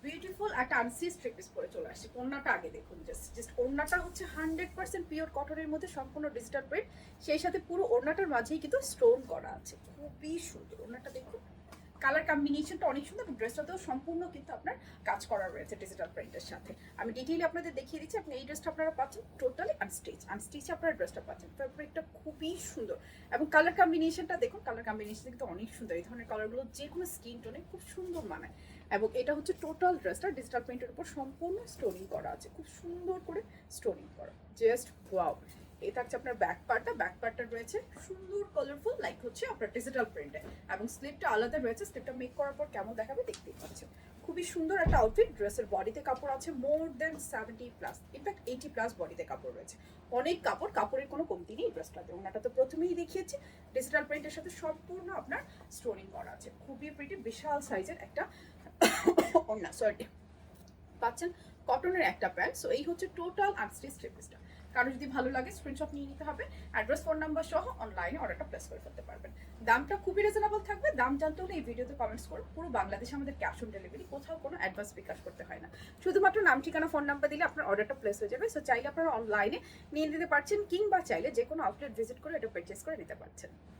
Beautiful একটা আনসিজ three piece পরে চলে আসছে। ওড়নাটা আগে দেখুন, জাস্ট ওড়নাটা হচ্ছে 100% পিওর কটনের মধ্যে সম্পূর্ণ ডিজিটাল প্রিন্ট, সেই সাথে পুরো ওড়নাটার মাঝেই কিন্তু স্টোন করা আছে। খুবই সুন্দর ওড়নাটা দেখুন, কালার কম্বিনেশনটা অনেক সুন্দর এবং ড্রেসটাতেও সম্পূর্ণ কিন্তু আপনার কাজ করা রয়েছে ডিজিটাল প্রিন্টের সাথে। আমি ডিটেইলি আপনাদের দেখিয়ে দিচ্ছি। আপনি এই ড্রেসটা আপনারা পাচ্ছেন টোটালি আনস্টিচ আপনারা ড্রেসটা পাচ্ছেন। ফেব্রিকটা খুবই সুন্দর এবং কালার কম্বিনেশনটা দেখুন, কালার কম্বিনেশন কিন্তু অনেক সুন্দর। এই ধরনের কালারগুলো যে কোনো স্কিন টোনে খুব সুন্দর মানায়। এবং এটা হচ্ছে টোটাল ড্রেসটা ডিজিটাল প্রিন্টের উপর সম্পূর্ণ স্টোনিং করা আছে, খুব সুন্দর করে স্টোনিং করা, জাস্ট ওয়াও। এটা হচ্ছে আপনার ব্যাক পার্টটা রয়েছে সুন্দর কালারফুল, লাইক হচ্ছে আপনার ডিজিটাল প্রিন্টে, এবং স্লিপটা আলাদা রয়েছে। স্লিপটা মেক করার পর কেমন দেখাবে দেখতেই পাচ্ছেন। খুবই সুন্দর একটা আউটফিট। ড্রেসের বডিতে কাপড় আছে মোর দেন 70+, ইনফ্যাক্ট 80+ বডিতে কাপড় রয়েছে। অনেক কাপড়ের কোনো কমতি নেই ড্রেসটাতে। ওনাটা তো প্রথমেই দেখিয়েছি, ডিজিটাল প্রিন্টের সাথে সম্পূর্ণ আপনার স্টোনিং করা আছে। খুবই প্রিটি, বিশাল সাইজের একটা ওড়না, সরি পাচ্ছেন কটনের একটা প্যান্ট। সো এই হচ্ছে টোটাল আনস্টিচ থ্রি পিসটা। কারো যদি ভালো লাগে স্ক্রিনশট নিয়ে নিতে হবে, অ্যাড্রেস ফোন নাম্বার সহ অনলাইনে অর্ডারটা প্লেস করে ফেলতে পারবেন। দামটা খুবই রিজনেবল থাকবে। দাম জানতে হলে এই ভিডিওতে কমেন্টস করুন। পুরো বাংলাদেশে আমাদের ক্যাশ অন ডেলিভারি, কোথাও কোনো অ্যাডভান্স বিকাশ করতে হয় না। শুধুমাত্র নাম, ঠিকানা, ফোন নাম্বার দিলে আপনার অর্ডারটা প্লেস হয়ে যাবে। সো চাইলে আপনারা অনলাইনে নিয়ে নিতে পারছেন, কিংবা চাইলে যে কোনো আউটলেট ভিজিট করে এটা পারচেস করে নিতে পারছেন।